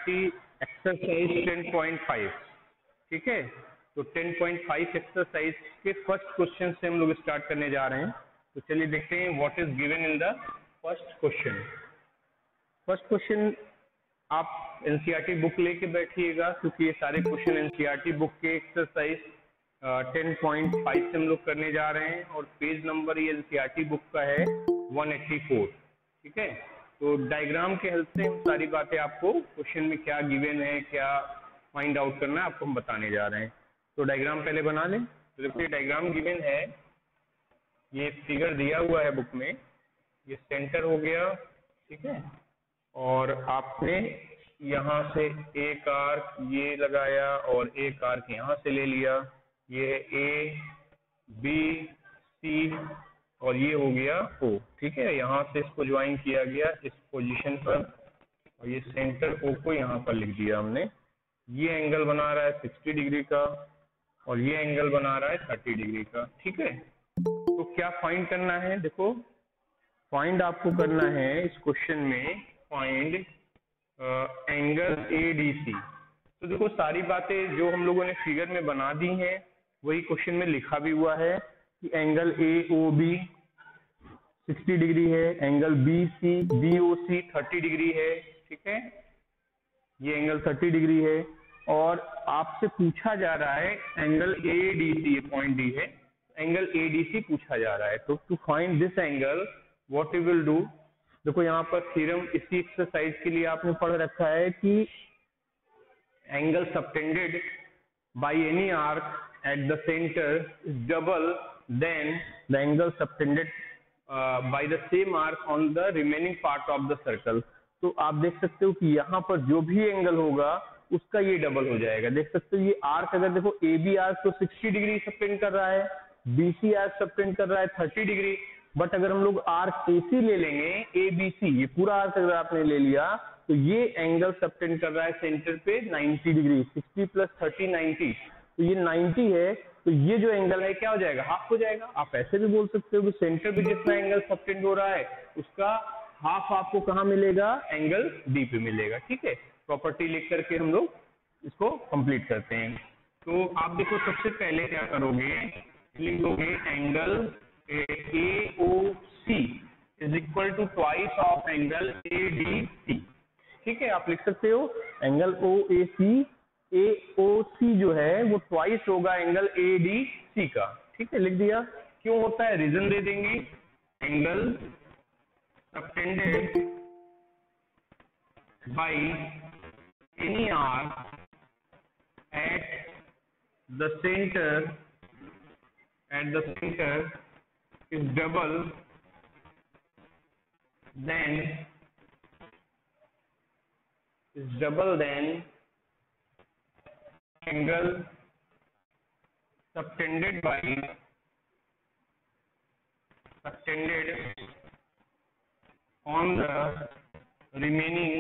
NCERT exercise 10.5, ठीक है। तो 10.5 एक्सरसाइज के फर्स्ट क्वेश्चन से हम लोग स्टार्ट करने जा रहे हैं। तो चलिए देखते हैं what is given in the first question. First question आप एनसीईआरटी बुक लेके बैठिएगा, क्योंकि ये सारे क्वेश्चन एनसीईआरटी बुक के एक्सरसाइज 10.5 से हम लोग करने जा रहे हैं, और पेज नंबर ये एनसीईआरटी बुक का है 184, ठीक है। तो डायग्राम के हेल्प से हम सारी बातें आपको क्वेश्चन में क्या गिवन है, क्या फाइंड आउट करना है, आपको हम बताने जा रहे हैं। तो डायग्राम पहले बना लें। तो देखिए डायग्राम गिवन है, ये फिगर दिया हुआ है बुक में, ये सेंटर हो गया, ठीक है। और आपने यहाँ से एक आर्क ये लगाया और एक आर्क यहाँ से ले लिया, ये ए बी सी और ये हो गया ओ, ठीक है। यहाँ से इसको ज्वाइन किया गया इस पोजीशन पर, और ये सेंटर ओ को यहाँ पर लिख दिया हमने। ये एंगल बना रहा है 60 डिग्री का, और ये एंगल बना रहा है 30 डिग्री का, ठीक है। तो क्या फाइंड करना है, देखो फाइंड आपको करना है इस क्वेश्चन में, फाइंड एंगल ADC। तो देखो सारी बातें जो हम लोगों ने फिगर में बना दी हैं वही क्वेश्चन में लिखा भी हुआ है कि एंगल AOB 60 डिग्री है, एंगल BOC 30 डिग्री है, ठीक है। ये एंगल 30 डिग्री है, और आपसे पूछा जा रहा है एंगल ADC, ये पॉइंट डी है, एंगल ADC पूछा जा रहा है। तो to find this angle what you will do, देखो यहाँ पर थ्योरम इसी एक्सरसाइज के लिए आपने पढ़ रखा है कि angle subtended by any arc at the centre is double than the angle subtended by the same arc on the remaining part of the circle. तो आप देख सकते हो कि यहाँ पर जो भी एंगल होगा उसका ये डबल हो जाएगा। देख सकते हो ये आर्क, अगर देखो AB आर्क तो 60 डिग्री सबटेंड कर रहा है, BC आर्क सबटेंड कर रहा है 30 डिग्री, बट अगर हम लोग आर्क AC ले लेंगे, ABC, ये पूरा आर्क अगर आपने ले लिया तो ये एंगल सबटेंड कर रहा है सेंटर पे 90 डिग्री, 60 प्लस 30 90, तो ये 90 है। तो ये जो एंगल है क्या हो जाएगा, हाफ हो जाएगा। आप ऐसे भी बोल सकते हो कि सेंटर पे जितना एंगल सबटेंड हो रहा है उसका हाफ आपको कहाँ मिलेगा, एंगल D पे मिलेगा, ठीक है। प्रॉपर्टी लिख करके हम लोग इसको कंप्लीट करते हैं। तो आप देखो सबसे पहले क्या करोगे, लिखोगे angle AOC is equal to twice of angle ADC, ठीक है। आप लिख सकते हो एंगल AOC जो है वो ट्वाइस होगा एंगल ADC का, ठीक है, लिख दिया। क्यों होता है रीजन दे देंगे, angle subtended by any arc at the centre is double than angle subtended on the remaining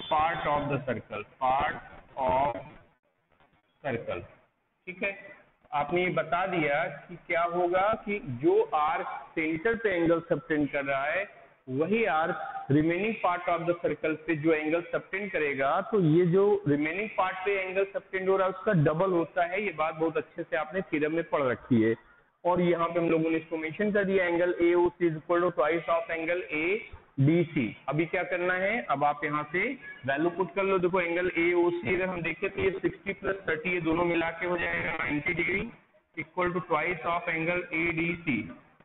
part of the circle, ठीक है। आपने ये बता दिया कि क्या होगा कि जो आर्क सेंटर पे एंगल सबटेंड कर रहा है वही arc remaining part of the circle पे जो एंगल सबटेंड करेगा, तो ये जो रिमेनिंग पार्ट पे एंगल सबटेंड हो रहा है उसका डबल होता है। ये बात बहुत अच्छे से आपने थ्योरम में पढ़ रखी है, और यहाँ पे हम लोगों ने इसको मेंशन कर दिया, angle AOC is equal to twice of angle ADC। अभी क्या करना है, अब आप यहाँ से वैल्यू पुट कर लो। देखो एंगल AOC अगर हम देखें तो ये 60 प्लस 30 ये दोनों मिला के हो जाएगा 90 degree equal to twice of angle ADC,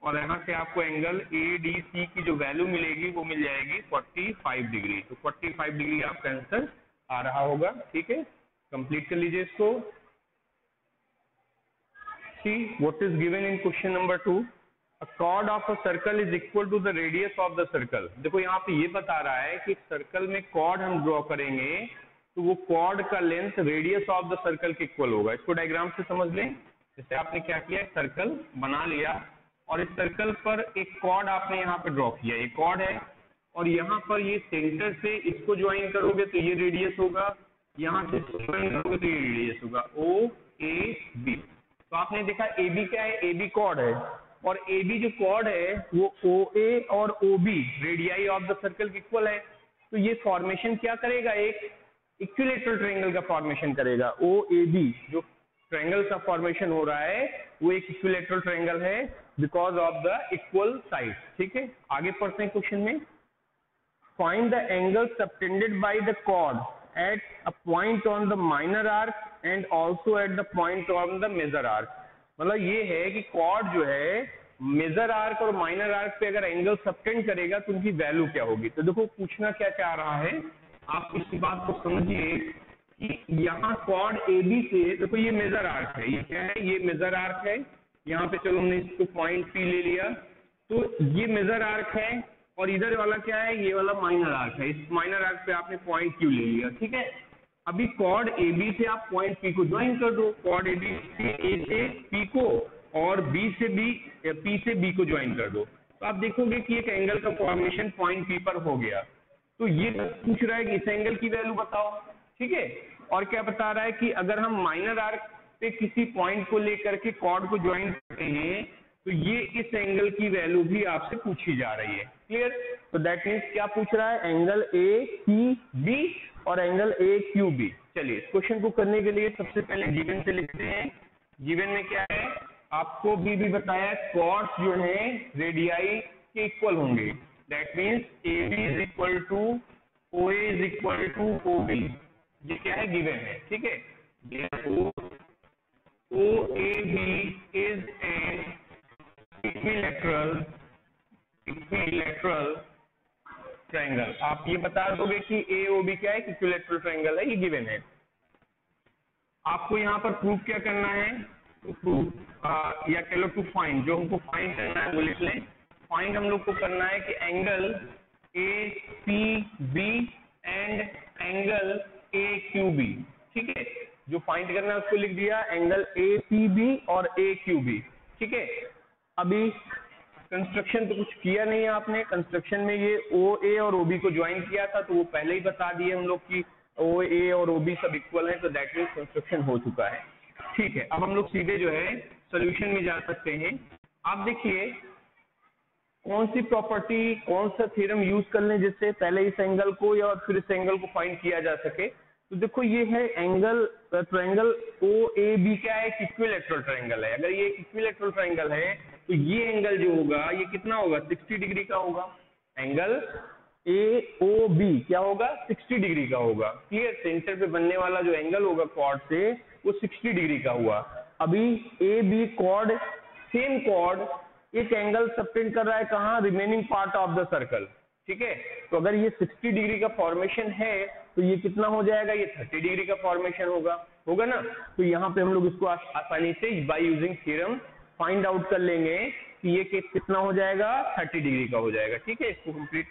और यहाँ से आपको एंगल ADC की जो वैल्यू मिलेगी वो मिल जाएगी 45 डिग्री। तो 45 डिग्री आपका आंसर आ रहा होगा, ठीक है। कंप्लीट कर लीजिए इसको। See what is given in question number 2, a chord of a circle is equal to the radius of the circle। देखो यहाँ पे ये बता रहा है कि सर्कल में कॉर्ड हम ड्रॉ करेंगे तो वो कॉर्ड का length radius of the circle के इक्वल होगा। इसको डायग्राम से समझ लें। जैसे आपने क्या किया, सर्कल बना लिया और इस सर्कल पर एक कॉर्ड आपने यहाँ पे ड्रॉ किया, ये कॉर्ड है, और यहाँ पर ये सेंटर से इसको ज्वाइन करोगे तो ये रेडियस होगा, यहाँ से इसको ज्वाइन करोगे तो ये रेडियस होगा OAB। तो आपने देखा AB क्या है, AB कॉर्ड है, और AB जो कॉर्ड है वो OA और OB radii of the circle के इक्वल है। तो ये फॉर्मेशन क्या करेगा, एक इक्विलेटरल ट्रायंगल का फॉर्मेशन करेगा। ओ ए बी जो ट्रायंगल का फॉर्मेशन हो रहा है वो एक इक्विलेटरल ट्रायंगल है because of the equal side. ठीक है, आगे पढ़ते हैं क्वेश्चन में। Find the angle subtended by the chord at a point on the minor arc and also at the point on the major arc. मतलब ये है कि कॉर्ड जो है मेजर आर्क और माइनर आर्क पे अगर एंगल सबटेंड करेगा तो उनकी वैल्यू क्या होगी। तो देखो पूछना क्या चाह रहा है, आप इस बात को समझिए कि यहाँ कॉर्ड ए बी से, देखो ये मेजर आर्क है, ये क्या है, ये मेजर आर्क है। यहाँ पे चलो हमने इसको पॉइंट पी ले लिया, तो ये मेजर आर्क है और इधर वाला क्या है, ये वाला माइनर आर्क है। इस माइनर आर्क पे आपने पॉइंट क्यू ले लिया। ठीक है, अभी कॉर्ड ए बी से आप पॉइंट पी को ज्वाइन कर दो, कॉर्ड ए बी से ए से पी को और बी से बी, पी से बी को ज्वाइन कर दो, तो आप देखोगे कि एक एंगल का फॉर्मेशन पॉइंट पी पर हो गया। तो ये पूछ रहा है कि इस एंगल की वैल्यू बताओ। ठीक है, और क्या बता रहा है कि अगर हम माइनर आर्क पे किसी पॉइंट को लेकर के कॉर्ड को ज्वाइन करते हैं तो ये इस एंगल की वैल्यू भी आपसे पूछी जा रही है। क्लियर? तो दैट मीन्स क्या पूछ रहा है, एंगल ए सी बी और एंगल ए क्यू बी। चलिए इस क्वेश्चन को करने के लिए सबसे पहले गिवन से लिखते हैं। गिवन में क्या है, आपको भी बताया कॉर्ड्स जो है रेडियाई के इक्वल होंगे। That means A B is equal to O A is equal to O B, ये क्या है, गिवन है। ठीक है, O A B is an equilateral triangle. आप ये बता दोगे कि ए ओ बी क्या है, इक्विलैटरल ट्रायंगल है, ये गिवन है। आपको यहाँ पर प्रूफ क्या करना है, प्रूफ या कह लो टू फाइंड, जो हमको फाइंड करना है वो लिख लें। फाइंड हम लोग को करना है कि angle A C B and angle A Q B. ठीक है, जो फाइंड करना है उसको लिख दिया, एंगल ए सी बी और ए क्यू बी। ठीक है, अभी कंस्ट्रक्शन तो कुछ किया नहीं है आपने, कंस्ट्रक्शन में ये ओ ए और ओ बी को ज्वाइन किया था तो वो पहले ही बता दिए हम लोग कि ओ ए और ओ बी सब इक्वल है, तो दैट मीन्स कंस्ट्रक्शन हो चुका है। ठीक है, अब हम लोग सीधे जो है सोल्यूशन में जा सकते हैं। आप देखिए कौन सी प्रॉपर्टी, कौन सा थ्योरम यूज कर लें जिससे पहले इस एंगल को या फिर इस एंगल को फाइंड किया जा सके। तो देखो ये है angle, triangle O A B क्या है, इक्विलैटरल ट्रायंगल है। अगर ये इक्विलैटरल ट्रायंगल है तो ये एंगल जो होगा ये कितना होगा, 60 डिग्री का होगा। एंगल ए ओ बी क्या होगा, 60 डिग्री का होगा। क्लियर? सेंटर पे बनने वाला जो एंगल होगा कॉर्ड से वो 60 डिग्री का हुआ। अभी A B chord, same chord एक एंगल सबटेंड कर रहा है कहाँ, remaining part of the circle. ठीक है, तो अगर ये 60 डिग्री का फॉर्मेशन है तो ये कितना हो जाएगा, ये 30 डिग्री का फॉर्मेशन होगा ना। तो यहाँ पे हम लोग इसको आसानी से by using theorem find out कर लेंगे कि ये कितना हो जाएगा, 30 डिग्री का हो जाएगा। ठीक है, इसको कंप्लीट।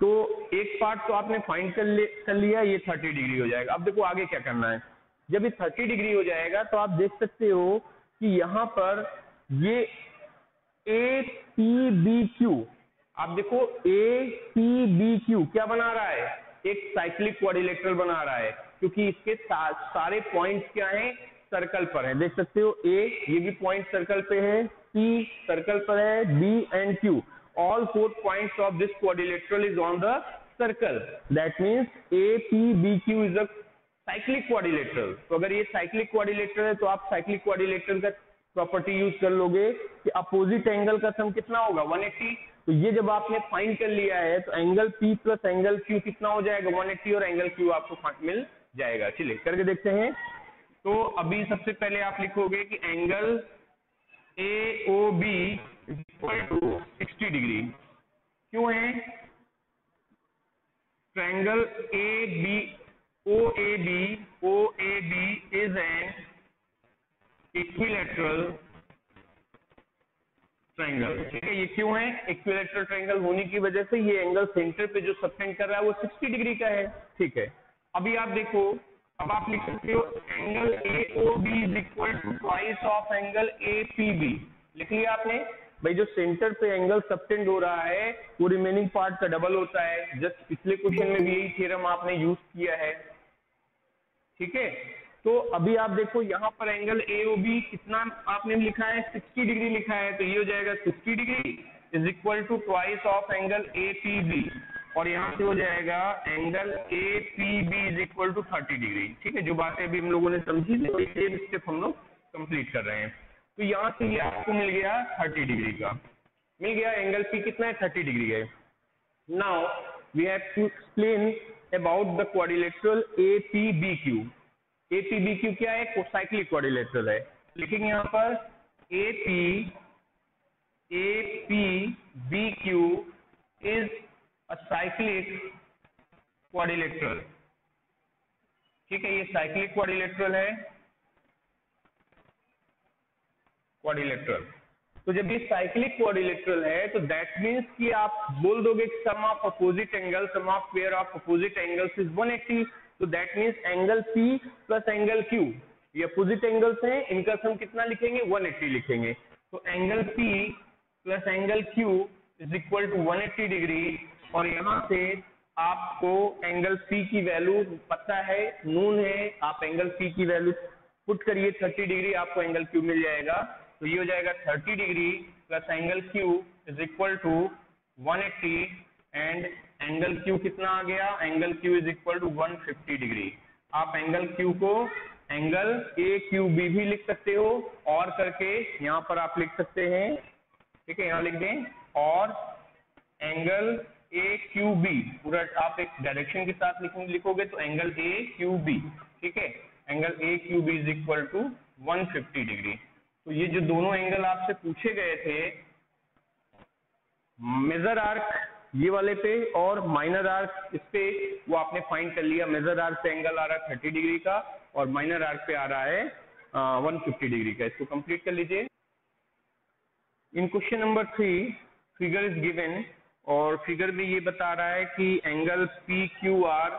तो एक पार्ट तो आपने फाइंड कर लिया, ये 30 डिग्री हो जाएगा। अब देखो आगे क्या करना है। जब ये 30 डिग्री हो जाएगा तो आप देख सकते हो कि यहाँ पर ये ए पी बी क्यू, आप देखो ए पी बी क्यू क्या बना रहा है, एक साइक्लिक क्वाड्रिलेटरल बना रहा है, क्योंकि इसके सारे पॉइंट्स क्या हैं, सर्कल पर है। देख सकते हो ए, ये भी पॉइंट सर्कल पे है, पी सर्कल पर है, B and Q, all 4 points of this quadrilateral is on the circle. That means APBQ is a cyclic quadrilateral. तो अगर ये cyclic quadrilateral है तो आप cyclic quadrilateral का प्रॉपर्टी यूज कर लोगे कि अपोजिट एंगल का सम कितना होगा, 180। तो ये जब आपने फाइंड कर लिया है तो angle P plus angle Q कितना हो जाएगा, 180, और एंगल Q आपको मिल जाएगा। चलिए करके देखते हैं। तो अभी सबसे पहले आप लिखोगे कि angle AOB equal to 60 degree क्यों है, triangle OAB is an equilateral triangle. ठीक है, ये क्यों है, इक्विलैटरल ट्रायंगल होने की वजह से ये एंगल सेंटर पे जो सबटेंड कर रहा है वो 60 डिग्री का है। ठीक है, अभी आप देखो, अब आप लिख सकते हो angle AOB is equal to twice of angle APB। लिख लिया आपने भाई, जो सेंटर पे एंगल सबटेंड हो रहा है वो रिमेनिंग पार्ट का डबल होता है। जस्ट पिछले क्वेश्चन में भी यही थ्योरम आपने यूज किया है। ठीक है, तो अभी आप देखो यहाँ पर एंगल AOB कितना आपने लिखा है, 60 डिग्री लिखा है, तो ये हो जाएगा 60 degree is equal to twice of angle APB। और यहाँ से हो जाएगा angle A P B is equal to 30 degree. ठीक है, जो बातें अभी हम लोगों ने समझी थी वही सेम स्टेप हम लोग कंप्लीट कर रहे हैं। तो यहाँ से ये आपको मिल गया 30 डिग्री का, मिल गया एंगल पी कितना है 30 डिग्री है। Now we have to explain about the quadrilateral A P B Q. A P B Q क्या है, साइक्लिक क्वाड्रिलेटरल है। लिखेंगे यहाँ पर A P B Q is a cyclic quadrilateral. ठीक है, ये साइक्लिक क्वाड्रिलेटरल है, क्वाड्रिलेटरल। तो जब ये साइक्लिक क्वाड्रिलेटरल है तो दैट मीन्स कि आप बोल दोगे sum of opposite angle, sum of pair of opposite angles is 180। तो that means angle P plus angle Q, ये अपोजिट एंगल्स हैं, इनका सम कितना लिखेंगे 180 लिखेंगे। तो angle P plus angle Q is equal to 180 degree. और यहाँ से आपको एंगल पी की वैल्यू पता है, नून है, आप एंगल पी की वैल्यू पुट करिए 30 डिग्री, आपको एंगल क्यू मिल जाएगा। तो ये हो जाएगा 30 degree plus angle Q is equal to 180 and angle Q कितना आ गया, angle Q is equal to 150 degree. आप एंगल क्यू को एंगल ए क्यू बी भी लिख सकते हो, और करके यहाँ पर आप लिख सकते हैं। ठीक है, यहाँ लिख दें और एंगल ए क्यू बी, पूरा आप एक डायरेक्शन के साथ लिखोगे तो एंगल ए क्यू बी। ठीक है, angle A Q B is equal to 150 degree. तो ये जो दोनों एंगल आपसे पूछे गए थे, मेजर आर्क ये वाले पे और माइनर आर्क इस पे, वो आपने फाइंड कर लिया। मेजर आर्क पे एंगल आ रहा है 30 डिग्री का और माइनर आर्क पे आ रहा है 150 डिग्री का। इसको कंप्लीट कर लीजिए। In question number 3 figure is given, और फिगर में ये बता रहा है कि angle P Q R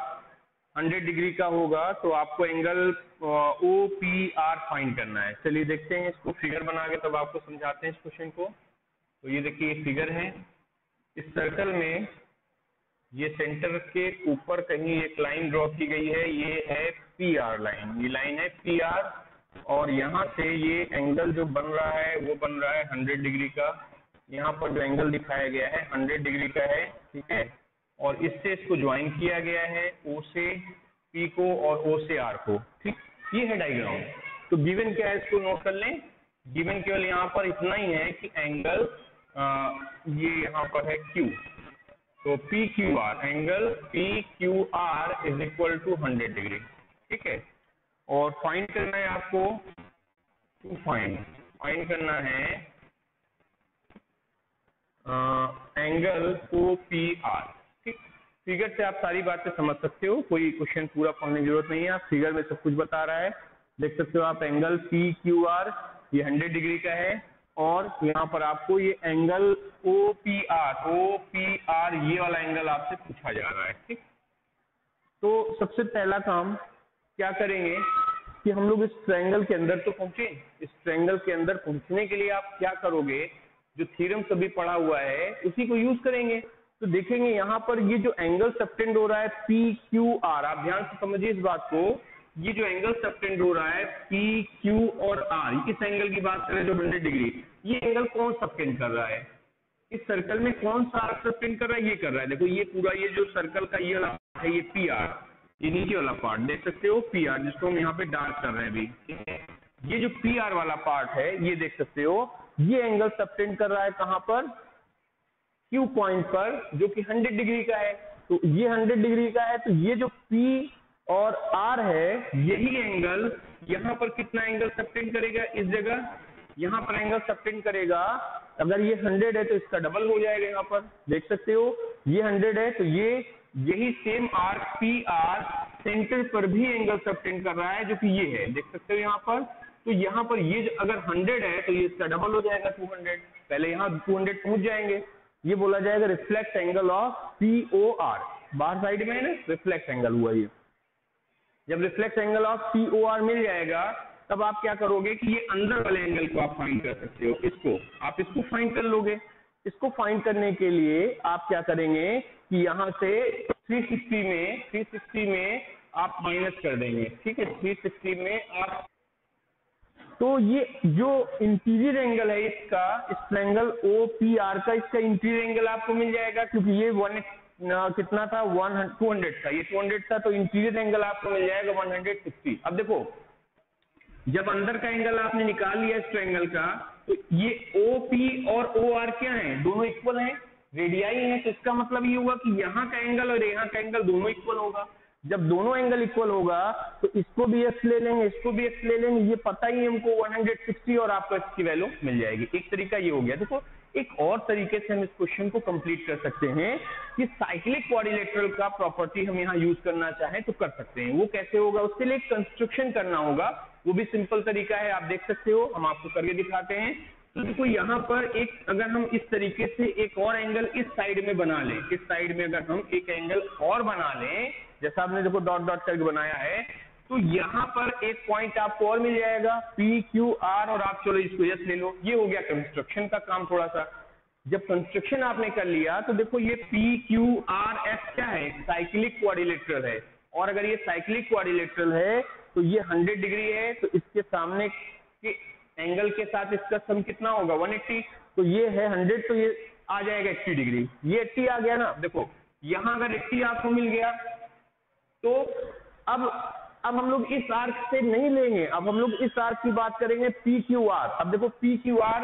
100 degree का होगा, तो आपको angle O P R find करना है। चलिए देखते हैं इसको, फिगर बना के तब आपको समझाते हैं इस क्वेश्चन को। तो ये देखिए ये फिगर है, इस सर्कल में ये सेंटर के ऊपर कहीं एक लाइन ड्रॉ की गई है, ये है पी आर लाइन, ये लाइन है पी आर। और यहाँ से ये एंगल जो बन रहा है वो बन रहा है 100 डिग्री का। यहाँ पर जो एंगल दिखाया गया है 100 डिग्री का है। ठीक है, और इससे इसको ज्वाइन किया गया है, ओ से पी को और ओ से आर को। ठीक, ये है डायग्राम। तो गिवन क्या है इसको नोट कर लें। गिवन केवल यहाँ पर इतना ही है कि एंगल ये यहाँ पर है Q, तो P Q R, angle P Q R is equal to 100 degree. ठीक है, और फाइंड करना है आपको, टू फाइंड करना है एंगल ओ पी आर। ठीक, फिगर से आप सारी बातें समझ सकते हो, कोई क्वेश्चन पूरा पढ़ने की जरूरत नहीं है, आप फिगर में सब कुछ बता रहा है। देख सकते हो आप एंगल पी क्यू आर ये 100 डिग्री का है, और यहाँ पर आपको ये एंगल ओ पी आर ये वाला एंगल आपसे पूछा जा रहा है। ठीक, तो सबसे पहला काम क्या करेंगे कि हम लोग इस ट्रायंगल के अंदर तो पहुंचे। इस ट्रायंगल के अंदर पहुंचने के लिए आप क्या करोगे, जो थ्योरम सभी पढ़ा हुआ है उसी को यूज करेंगे। तो देखेंगे यहाँ पर ये जो एंगल सबटेंड हो रहा है पी क्यू आर, आप ध्यान से समझिए इस बात को, ये जो एंगल सबटेंड हो रहा है पी क्यू और आर, इस एंगल की बात करें जो 100 डिग्री, ये एंगल कौन सबटेंड कर रहा है, इस सर्कल में कौन सा आर्क सबटेंड कर रहा है, ये कर रहा है। देखो ये पूरा ये जो सर्कल का ये वाला है ये पी आर, ये नीचे वाला पार्ट देख सकते हो पी आर, जिसको हम यहाँ पे डार्क कर रहे हैं अभी। ठीक है, ये जो पी आर वाला पार्ट है ये देख सकते हो, ये एंगल सबटेंड कर रहा है कहाँ पर, क्यू पॉइंट पर, जो कि 100 डिग्री का है। तो ये 100 डिग्री का है, तो ये जो पी और आर है यही एंगल यहाँ पर कितना एंगल सबटेंड करेगा, इस जगह यहाँ पर एंगल सबटेंड करेगा। अगर ये 100 है तो इसका डबल हो जाएगा, यहाँ पर देख सकते हो ये 100 है, तो ये यही same arc P R centre पर भी एंगल सबटेंड कर रहा है, जो कि ये है, देख सकते हो यहाँ पर। तो यहाँ पर ये अगर 100 है तो ये इसका डबल हो जाएगा 200, पहले यहाँ 200 पहुंच जाएंगे, ये बोला जाएगा reflect angle of P O R, बाहर साइड में है ना रिफ्लेक्ट एंगल हुआ ये। जब reflect angle of P O R मिल जाएगा तब आप क्या करोगे कि ये अंदर वाले एंगल को आप फाइंड कर सकते हो, इसको फाइंड कर लोगे। इसको फाइंड करने के लिए आप क्या करेंगे कि यहाँ से 360 में आप माइनस कर देंगे। ठीक है, 360 में आप, तो ये जो इंटीरियर एंगल है इसका, इस ट्रायंगल ओ पी आर का, इसका इंटीरियर एंगल आपको मिल जाएगा, क्योंकि ये कितना था 200 था, ये 200 था, तो इंटीरियर एंगल आपको मिल जाएगा 160। अब देखो जब अंदर का एंगल आपने निकाल लिया इस ट्रायंगल का, तो ये OP और OR क्या है, दोनों इक्वल हैं, रेडियाई है, तो इसका मतलब ये हुआ कि यहाँ का एंगल और यहाँ का एंगल दोनों इक्वल होगा। जब दोनों एंगल इक्वल होगा तो इसको भी x ले लेंगे, इसको भी x ले लेंगे, ये पता ही हमको 160 और आपको x की वैल्यू मिल जाएगी। एक तरीका ये हो गया। देखो एक और तरीके से हम इस क्वेश्चन को कंप्लीट कर सकते हैं कि साइक्लिक क्वाड्रिलेटरल का प्रॉपर्टी हम यहाँ यूज करना चाहें तो कर सकते हैं। वो कैसे होगा, उसके लिए कंस्ट्रक्शन करना होगा, वो भी सिंपल तरीका है, आप देख सकते हो, हम आपको करके दिखाते हैं। तो देखो यहाँ पर एक, अगर हम इस तरीके से एक और एंगल इस साइड में बना लें, इस साइड में अगर हम एक एंगल और बना लें, जैसा आपने देखो डॉट डॉट करके बनाया है, तो यहाँ पर एक पॉइंट आपको और मिल जाएगा PQR, और आप चलो इसको यस ले लो। ये हो गया कंस्ट्रक्शन का काम थोड़ा सा। जब कंस्ट्रक्शन आपने कर लिया तो देखो ये PQRS क्या है, साइक्लिक क्वाड्रिलेटरल है, और अगर ये साइक्लिक क्वाड्रिलेटरल है तो ये 100 डिग्री है, तो इसके सामने के एंगल के साथ इसका सम कितना होगा 180, तो ये है 100, तो ये आ जाएगा 80 डिग्री, ये 80 आ गया ना। देखो यहाँ अगर 80 आपको मिल गया तो अब हम लोग इस आर्क से नहीं लेंगे, अब हम लोग इस आर्क की बात करेंगे PQR। अब देखो PQR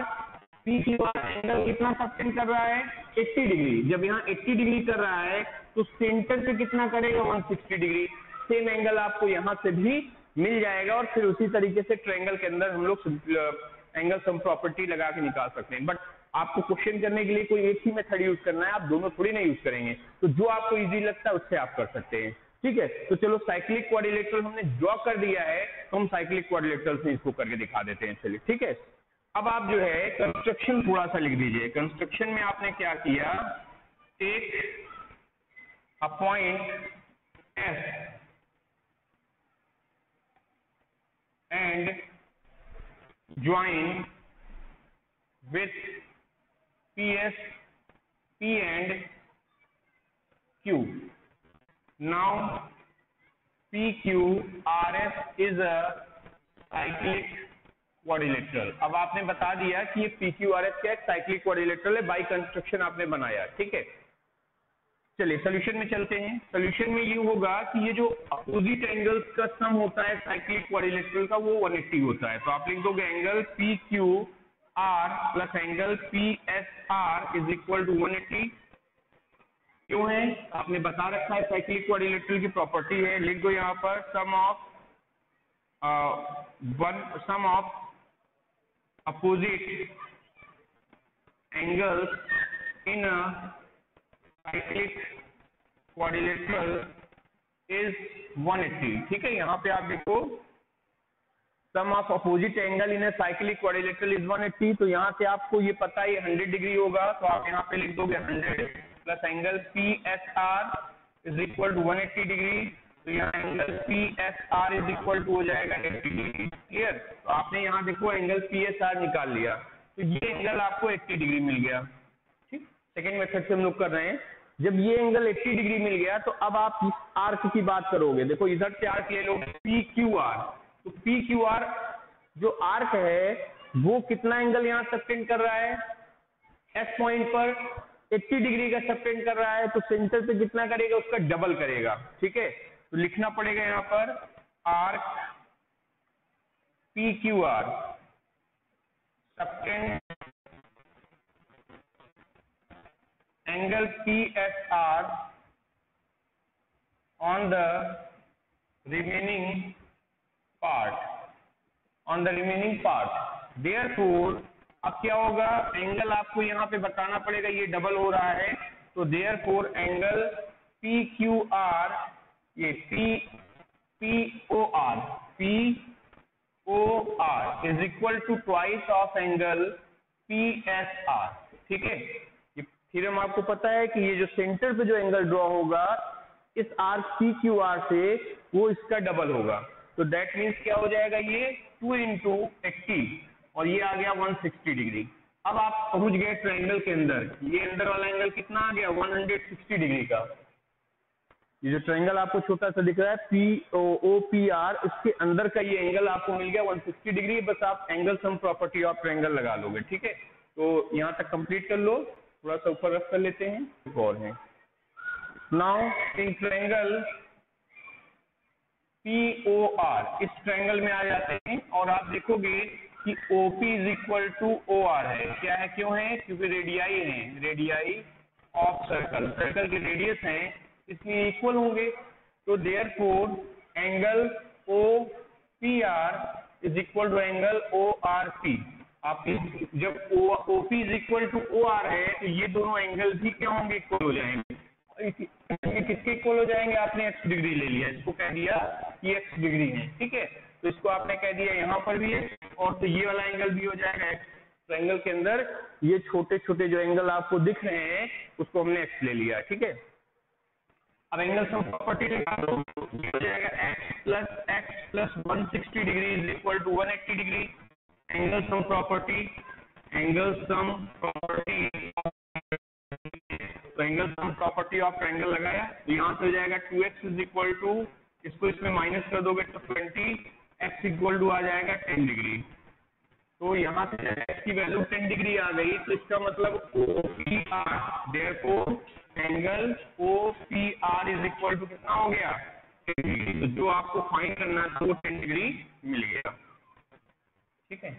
एंगल कितना सस्टेन कर रहा है 80 डिग्री। जब यहाँ 80 डिग्री कर रहा है तो सेंटर से कितना करेगा 160 डिग्री। सेम एंगल आपको यहाँ से भी मिल जाएगा, और फिर उसी तरीके से ट्रायंगल के अंदर हम लोग एंगल सम प्रॉपर्टी लगा के निकाल सकते हैं। बट आपको क्वेश्चन करने के लिए कोई एक ही मेथड यूज करना है, आप दोनों थोड़ी ना यूज करेंगे, तो जो आपको इजी लगता है उससे आप कर सकते हैं। ठीक है, तो चलो साइक्लिक क्वाड्रिलेटरल हमने ड्रॉ कर दिया है, तो हम साइक्लिक क्वाड्रिलेटरल से इसको करके दिखा देते हैं। चलिए ठीक है, अब आप जो है कंस्ट्रक्शन थोड़ा सा लिख दीजिए। कंस्ट्रक्शन में आपने क्या किया, take a point S and join with PS, P and Q. Now PQRS is a cyclic quadrilateral. अब आपने बता दिया कि ये PQRS क्या है, साइक्लिक क्वाड्रिलेटरल है, बाई कंस्ट्रक्शन आपने बनाया। ठीक है, चलिए सोल्यूशन में चलते हैं। सोल्यूशन में ये होगा कि ये जो अपोजिट एंगल्स का सम होता है साइक्लिक क्वाड्रिलेटरल का, वो 180 होता है। तो आप लिख दोगे angle PQR plus angle PSR is equal to 180। क्यों है, आपने बता रखा है, साइक्लिक क्वाड्रिलेटरल की प्रॉपर्टी है। लिख दो यहाँ पर sum of opposite angles in cyclic quadrilateral is 180। ठीक है, यहाँ पे आप देखो sum of opposite angle in cyclic quadrilateral is 180, तो यहाँ से आपको ये पता है 100 डिग्री होगा, तो आप यहाँ पे लिख दोगे 100 plus angle PSR is equal to 180 degree, तो यहाँ angle PSR is equal to हो जाएगा 80 डिग्री। क्लियर, तो आपने यहाँ देखो एंगल PSR निकाल लिया, तो ये एंगल आपको 80 डिग्री मिल गया। ठीक, सेकेंड मेथड से हम लोग कर रहे हैं। जब ये एंगल 80 डिग्री मिल गया तो अब आप इस आर्क की बात करोगे। देखो इधर से आर्क ले लो PQR, तो PQR जो आर्क है वो कितना एंगल यहाँ सस्टेन कर रहा है, S पॉइंट पर 80 डिग्री का सस्टेन कर रहा है, तो सेंटर पे कितना करेगा, उसका डबल करेगा। ठीक है, तो लिखना पड़ेगा यहाँ पर arc PQR sustain angle PSR on the remaining part, therefore अब क्या होगा, एंगल आपको यहाँ पे बताना पड़ेगा, ये डबल हो रहा है, तो therefore एंगल PQR ये POR is equal to twice of angle PSR। ठीक है, थ्योरम आपको पता है कि ये जो सेंटर पे जो एंगल ड्रॉ होगा इस आर्क PQR से, वो इसका डबल होगा, तो दैट मीन्स क्या हो जाएगा, ये 2 into 80 और ये आ गया 160 डिग्री। अब आप पहुंच गए ट्रायंगल के अंदर, ये अंदर वाला एंगल कितना आ गया 160 डिग्री का। ये जो ट्रायंगल आपको छोटा सा दिख रहा है POPR, इसके अंदर का ये एंगल आपको मिल गया 160 डिग्री। बस आप angle sum property of triangle लगा लोगे। ठीक है, तो यहाँ तक कंप्लीट कर लो, थोड़ा सा ऊपर रख कर लेते हैं, और है नाउ इन ट्रायंगल POR, इस ट्रायंगल में आ जाते हैं और आप देखोगे कि OP is equal to OR है। क्या है, क्यों है? क्योंकि रेडियाई है, रेडियाई ऑफ सर्कल, सर्कल के रेडियस हैं इसलिए इक्वल होंगे। तो therefore angle OPR is equal to angle ORP। आप जब OP is equal to OR है तो ये दोनों एंगल भी क्या होंगे, इक्वल हो जाएंगे। किसके इक्वल हो जाएंगे? आपने x डिग्री ले लिया, इसको कह दिया कि x डिग्री है, ठीक है। तो इसको आपने कह दिया यहाँ पर भी है और तो ये वाला एंगल भी हो जाएगा x। ट्रायंगल के अंदर ये छोटे छोटे जो एंगल आपको दिख रहे हैं उसको हमने x ले लिया, ठीक है। अब एंगल सम प्रॉपर्टी निकालो, ये हो जाएगा x plus 160 degree is equal to 180 degree. Angle sum property, angle sum property, तो angle sum property of triangle लगाया तो यहाँ से हो जाएगा 2x इज इक्वल टू, इसको इसमें माइनस कर दोगे तो 20, x इक्वल टू आ जाएगा 10 डिग्री। तो यहाँ से x की वैल्यू 10 डिग्री आ गई, तो इसका मतलब OPR, therefore angle OPR is equal to कितना हो गया, 10 डिग्री। तो जो आपको फाइंड करना था वो 10 डिग्री मिल गया, ठीक है।